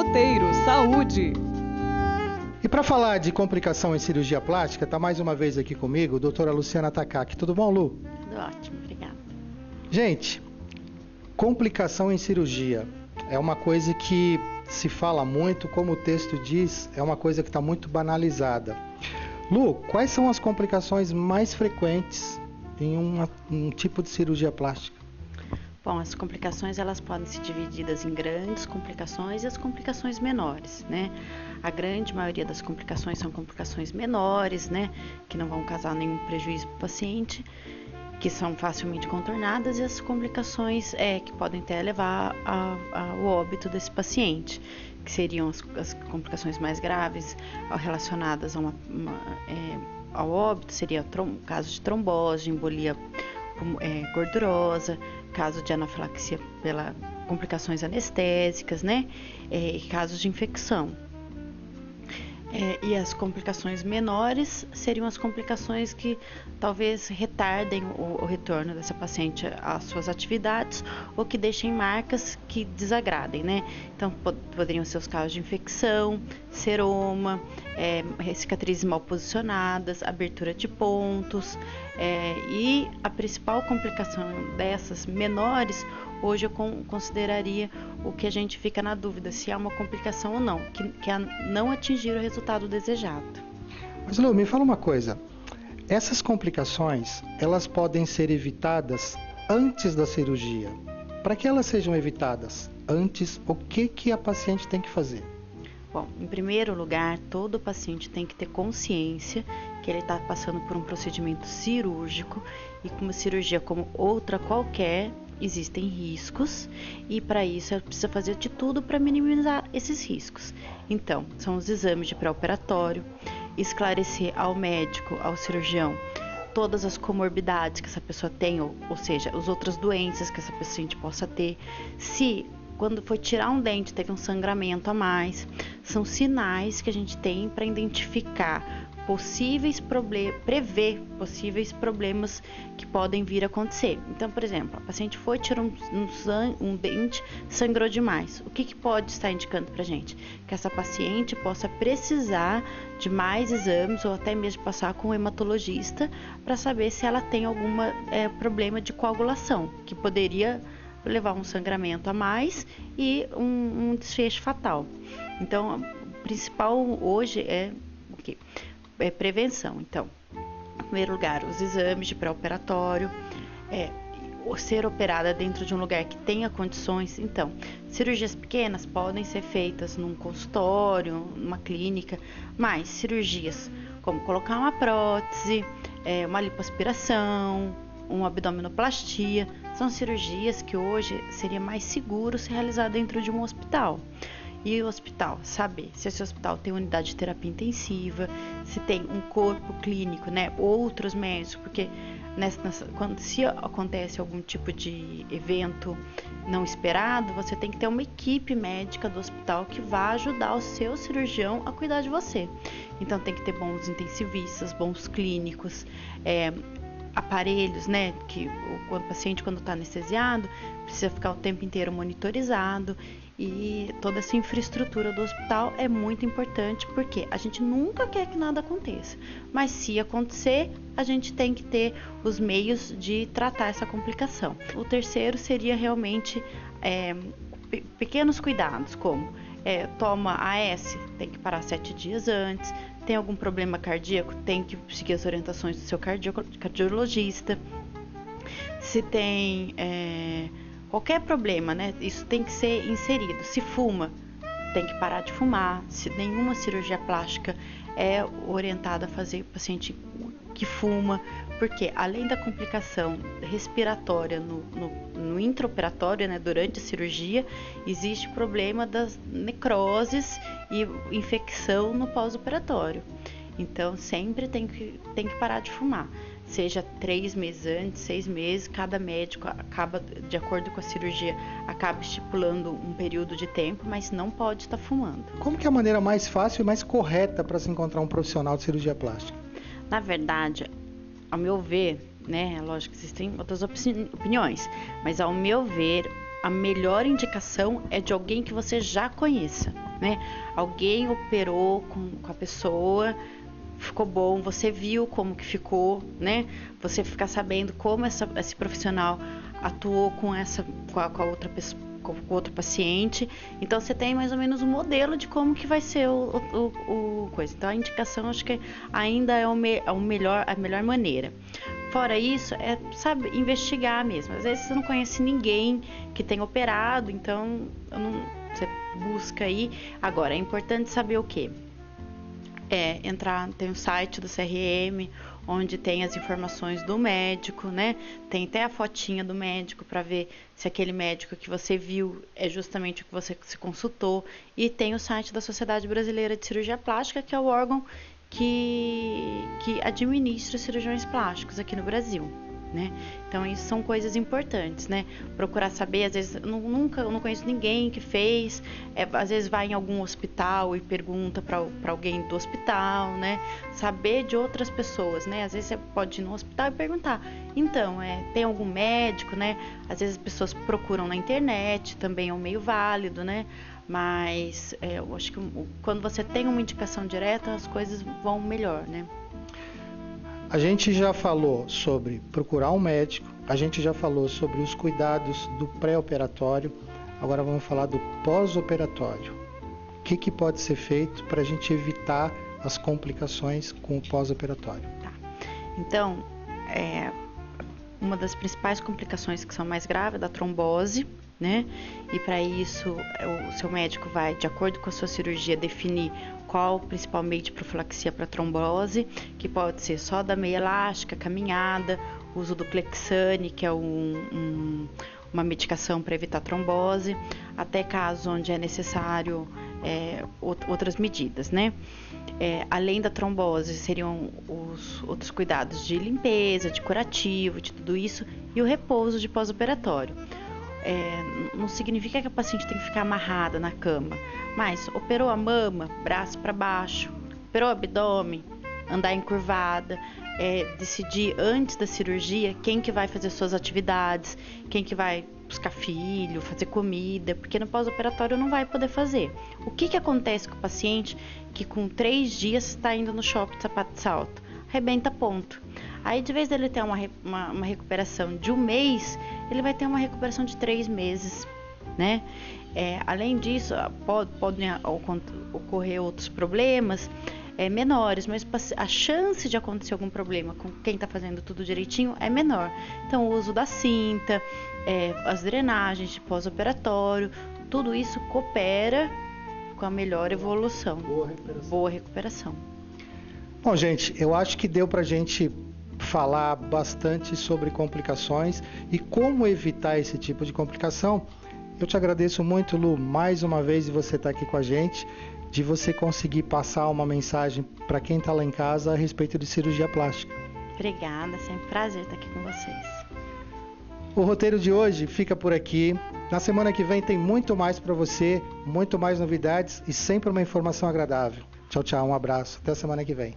Roteiro Saúde. E para falar de complicação em cirurgia plástica, está mais uma vez aqui comigo a doutora Luciana Takaki. Tudo bom, Lu? Tudo ótimo, obrigada. Gente, complicação em cirurgia é uma coisa que se fala muito, como o texto diz, é uma coisa que está muito banalizada. Lu, quais são as complicações mais frequentes em um tipo de cirurgia plástica? Bom, as complicações elas podem ser divididas em grandes complicações e as complicações menores, né? A grande maioria das complicações são complicações menores, né? Que não vão causar nenhum prejuízo para o paciente, que são facilmente contornadas, e as complicações que podem até levar ao óbito desse paciente, que seriam as complicações mais graves relacionadas ao óbito, seria caso de trombose, embolia gordurosa, caso de anafilaxia pela complicações anestésicas, né? Casos de infecção. E as complicações menores seriam as complicações que talvez retardem o retorno dessa paciente às suas atividades ou que deixem marcas que desagradem, né? Então, poderiam ser os casos de infecção, seroma, cicatrizes mal posicionadas, abertura de pontos, e a principal complicação dessas menores, hoje eu consideraria o que a gente fica na dúvida, se há uma complicação ou não, que é não atingir o resultado desejado. Mas Lu, me fala uma coisa, essas complicações, elas podem ser evitadas antes da cirurgia. Para que elas sejam evitadas antes, o que a paciente tem que fazer? Bom, em primeiro lugar, todo paciente tem que ter consciência que ele está passando por um procedimento cirúrgico e que uma cirurgia como outra qualquer, existem riscos e para isso ela precisa fazer de tudo para minimizar esses riscos. Então, são os exames de pré-operatório, esclarecer ao médico, ao cirurgião, todas as comorbidades que essa pessoa tem, ou seja, as outras doenças que essa paciente possa ter, se quando for tirar um dente teve um sangramento a mais, são sinais que a gente tem para identificar prever possíveis problemas que podem vir a acontecer. Então, por exemplo, a paciente foi tirar um dente, sangrou demais. O que pode estar indicando para a gente? Que essa paciente possa precisar de mais exames ou até mesmo passar com um hematologista para saber se ela tem algum problema de coagulação, que poderia levar a um sangramento a mais e um desfecho fatal. Então, o principal hoje é o quê? É prevenção. Então, em primeiro lugar, os exames de pré-operatório, ser operada dentro de um lugar que tenha condições. Então, cirurgias pequenas podem ser feitas num consultório, numa clínica, mas cirurgias como colocar uma prótese, uma lipoaspiração, uma abdominoplastia, são cirurgias que hoje seria mais seguro se realizar dentro de um hospital. E o hospital, saber se esse hospital tem unidade de terapia intensiva, se tem um corpo clínico, né, outros médicos, porque se acontece algum tipo de evento não esperado, você tem que ter uma equipe médica do hospital que vai ajudar o seu cirurgião a cuidar de você. Então tem que ter bons intensivistas, bons clínicos, aparelhos, né, que o paciente quando está anestesiado precisa ficar o tempo inteiro monitorizado, e toda essa infraestrutura do hospital é muito importante, porque a gente nunca quer que nada aconteça, mas se acontecer, a gente tem que ter os meios de tratar essa complicação. O terceiro seria realmente pequenos cuidados, como toma AS, tem que parar 7 dias antes, tem algum problema cardíaco, tem que seguir as orientações do seu cardiologista, se tem qualquer problema, né, isso tem que ser inserido. Se fuma, tem que parar de fumar. Se nenhuma cirurgia plástica é orientada a fazer o paciente que fuma, porque além da complicação respiratória no intraoperatório, né, durante a cirurgia, existe o problema das necroses e infecção no pós-operatório. Então sempre tem que parar de fumar. Seja 3 meses antes, 6 meses, cada médico acaba, de acordo com a cirurgia, acaba estipulando um período de tempo, mas não pode estar fumando. Como que é a maneira mais fácil e mais correta para se encontrar um profissional de cirurgia plástica? Na verdade, ao meu ver, né, lógico que existem outras opiniões, mas ao meu ver, a melhor indicação é de alguém que você já conheça, né? Alguém operou com a pessoa, ficou bom, você viu como que ficou, né? Você ficar sabendo como esse profissional atuou com a outra pessoa, com outro paciente. Então você tem mais ou menos um modelo de como que vai ser o coisa. Então a indicação acho que ainda é a melhor maneira. Fora isso, sabe, investigar mesmo. Às vezes você não conhece ninguém que tenha operado, então você busca aí. Agora, é importante saber o quê? Tem o site do CRM, onde tem as informações do médico, né? Tem até a fotinha do médico para ver se aquele médico que você viu é justamente o que você se consultou. E tem o site da Sociedade Brasileira de Cirurgia Plástica, que é o órgão que administra os cirurgiões plásticos aqui no Brasil, né? Então isso são coisas importantes, né? Procurar saber, às vezes eu não conheço ninguém que fez, às vezes vai em algum hospital e pergunta para alguém do hospital, né? Saber de outras pessoas, né? Às vezes você pode ir no hospital e perguntar, então, tem algum médico, né? Às vezes as pessoas procuram na internet, também é um meio válido, né? Mas eu acho que quando você tem uma indicação direta, as coisas vão melhor, né? A gente já falou sobre procurar um médico, a gente já falou sobre os cuidados do pré-operatório, agora vamos falar do pós-operatório. O que pode ser feito para a gente evitar as complicações com o pós-operatório? Tá. Então, uma das principais complicações que são mais graves é da trombose, né? E para isso, o seu médico vai, de acordo com a sua cirurgia, definir qual o principal meio de profilaxia para trombose, que pode ser só da meia elástica, caminhada, uso do Clexane, que é uma medicação para evitar trombose, até casos onde é necessário outras medidas, né? Além da trombose, seriam os outros cuidados de limpeza, de curativo, de tudo isso, e o repouso de pós-operatório. Não significa que a paciente tem que ficar amarrada na cama, mas operou a mama, braço para baixo, operou o abdômen, andar encurvada, decidir antes da cirurgia quem que vai fazer suas atividades, quem que vai buscar filho, fazer comida, porque no pós-operatório não vai poder fazer. O que acontece com o paciente que com 3 dias está indo no shopping de sapato de salto? Arrebenta ponto. Aí, de vez dele ter uma recuperação de 1 mês, ele vai ter uma recuperação de 3 meses, né? Além disso, podem ocorrer outros problemas menores, mas a chance de acontecer algum problema com quem está fazendo tudo direitinho é menor. Então, o uso da cinta, as drenagens de pós-operatório, tudo isso coopera com a melhor evolução. Boa recuperação. Bom, gente, eu acho que deu para a gente falar bastante sobre complicações e como evitar esse tipo de complicação. Eu te agradeço muito, Lu, mais uma vez de você estar aqui com a gente, de você conseguir passar uma mensagem para quem está lá em casa a respeito de cirurgia plástica. Obrigada, sempre um prazer estar aqui com vocês. O roteiro de hoje fica por aqui. Na semana que vem tem muito mais para você, muito mais novidades e sempre uma informação agradável. Tchau, tchau, um abraço. Até a semana que vem.